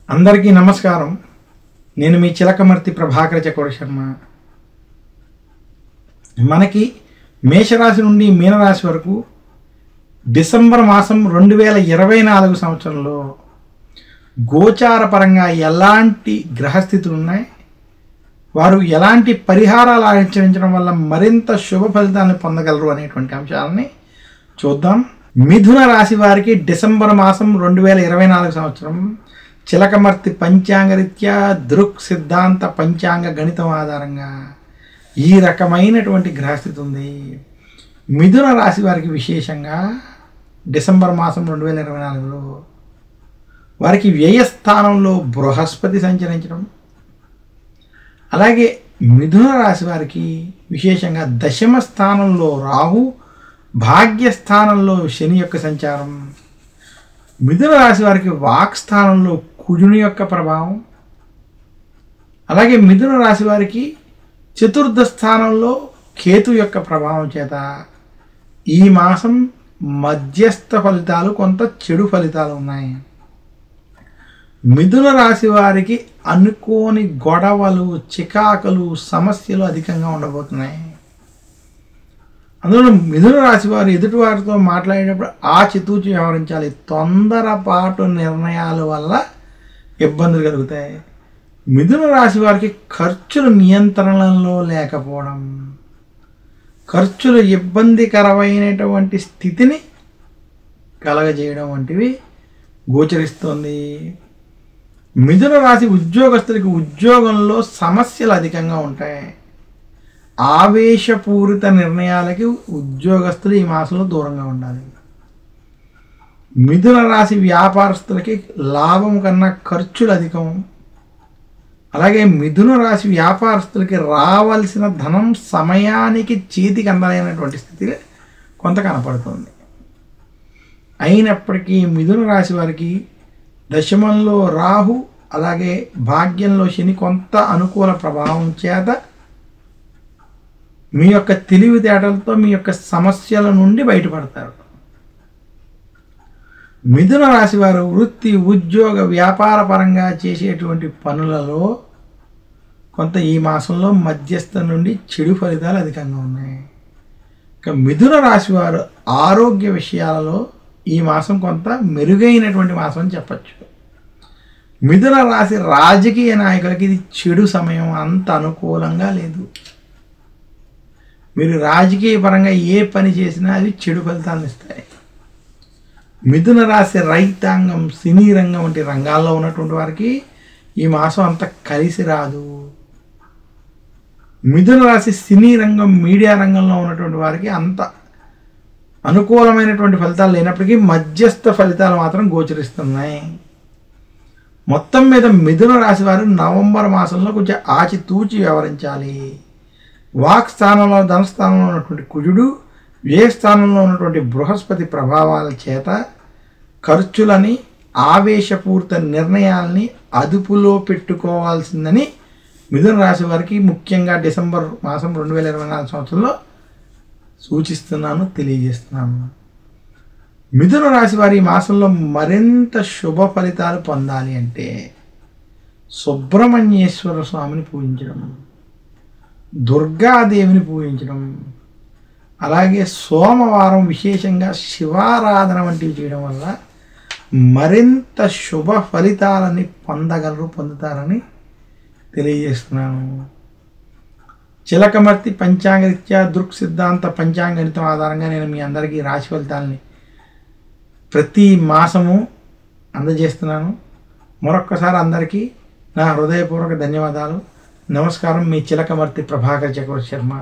అందరికీ నమస్కారం. నేను మీ చిలకమర్తి ప్రభాకర చక్రవర్తి శర్మ. మనకి మేషరాశి నుండి మీనరాశి వరకు డిసెంబర్ మాసం 2024 సంవత్సరంలో గోచార పరంగా ఎలాంటి గ్రహస్థితులు ఉన్నాయి, వారు ఎలాంటి పరిహారాలు ఆచరించడం వల్ల మరింత శుభ ఫలితాలను పొందగలరు అనేటువంటి అంశాలని చూద్దాం. మిథున రాశి వారికి డిసెంబర్ మాసం 2024 సంవత్సరం చిలకమర్తి పంచాంగరీత్యా దృక్ సిద్ధాంత పంచాంగ గణితం ఆధారంగా ఈ రకమైనటువంటి గ్రహస్థితి ఉంది. మిథున రాశి వారికి విశేషంగా డిసెంబర్ మాసం 2024లో వారికి వ్యయస్థానంలో బృహస్పతి సంచరించడం, అలాగే మిథున రాశి వారికి విశేషంగా దశమ స్థానంలో రాహు, భాగ్యస్థానంలో శని యొక్క సంచారం, మిథున రాశి వారికి వాక్ స్థానంలో కుజుని యొక్క ప్రభావం, అలాగే మిథున రాశి వారికి చతుర్థ స్థానంలో కేతు యొక్క ప్రభావం చేత ఈ మాసం మధ్యస్థ ఫలితాలు, కొంత చెడు ఫలితాలు ఉన్నాయి. మిథున రాశి వారికి అనుకోని గొడవలు, చికాకులు, సమస్యలు అధికంగా ఉండబోతున్నాయి. అందులో మిథున రాశి వారు ఎదుటి వారితో మాట్లాడేటప్పుడు ఆచితూచి వ్యవహరించాలి. తొందరపాటు నిర్ణయాల వల్ల ఇబ్బందులు కలుగుతాయి. మిథున రాశి వారికి ఖర్చులు నియంత్రణలో లేకపోవడం, ఖర్చులు ఇబ్బందికరమైనటువంటి స్థితిని కలగజేయడం వంటివి గోచరిస్తుంది. మిథున రాశి ఉద్యోగస్తులకి ఉద్యోగంలో సమస్యలు అధికంగా ఉంటాయి. ఆవేశపూరిత నిర్ణయాలకి ఉద్యోగస్తులు ఈ మాసంలో దూరంగా ఉండాలి. మిథున రాశి వ్యాపారస్తులకి లాభం కన్నా ఖర్చులు అధికం. అలాగే మిథున రాశి వ్యాపారస్తులకి రావాల్సిన ధనం సమయానికి చేతికి అందలేనటువంటి స్థితి కొంత కనపడుతుంది. అయినప్పటికీ మిథున రాశి వారికి దశమంలో రాహు, అలాగే భాగ్యంలో శని కొంత అనుకూల ప్రభావం చేత మీ యొక్క తెలివితేటలతో మీ యొక్క సమస్యల నుండి బయటపడతారు. మిథున రాశి వారు వృత్తి, ఉద్యోగ, వ్యాపార పరంగా చేసేటువంటి పనులలో కొంత ఈ మాసంలో మధ్యస్థ నుండి చెడు ఫలితాలు అధికంగా ఉన్నాయి. ఇక మిథున రాశి వారు ఆరోగ్య విషయాలలో ఈ మాసం కొంత మెరుగైనటువంటి మాసం అని చెప్పచ్చు. మిథున రాశి రాజకీయ నాయకులకి ఇది చెడు సమయం, అంత అనుకూలంగా లేదు. మీరు రాజకీయ పరంగా ఏ పని చేసినా అవి చెడు ఫలితాలను ఇస్తాయి. మిథున రాశి రైతాంగం, సినీ రంగం వంటి రంగాల్లో ఉన్నటువంటి వారికి ఈ మాసం అంత కలిసి రాదు. మిథున రాశి సినీ రంగం, మీడియా రంగంలో ఉన్నటువంటి వారికి అంత అనుకూలమైనటువంటి ఫలితాలు లేనప్పటికీ మధ్యస్థ ఫలితాలు మాత్రం గోచరిస్తున్నాయి. మొత్తం మీద మిథున రాశి వారు నవంబర్ మాసంలో కొంచెం ఆచితూచి వ్యవహరించాలి. వాక్ స్థానంలో, ధనస్థానంలో ఉన్నటువంటి కుజుడు, వ్యయ స్థానంలో ఉన్నటువంటి బృహస్పతి ప్రభావాల చేత ఖర్చులని, ఆవేశపూరిత నిర్ణయాల్ని అదుపులో పెట్టుకోవాల్సిందని మిథున రాశి వారికి ముఖ్యంగా డిసెంబర్ మాసం 2024 సంవత్సరంలో సూచిస్తున్నాను, తెలియజేస్తున్నాను. మిథున రాశి వారి ఈ మాసంలో మరింత శుభ ఫలితాలు పొందాలి అంటే సుబ్రహ్మణ్యేశ్వర స్వామిని పూజించడం, దుర్గాదేవిని పూజించడం, అలాగే సోమవారం విశేషంగా శివారాధన వంటివి చేయడం వల్ల మరింత శుభ ఫలితాలని పొందుతారని తెలియజేస్తున్నాను. చిలకమర్తి పంచాంగరీత్యా దృక్ సిద్ధాంత పంచాంగణితం ఆధారంగా నేను మీ అందరికీ రాశి ఫలితాలని ప్రతి మాసము అందజేస్తున్నాను. మరొక్కసారి అందరికీ నా హృదయపూర్వక ధన్యవాదాలు. నమస్కారం. మీ చిలకమర్తి ప్రభాకర చక్రవర్తి శర్మ.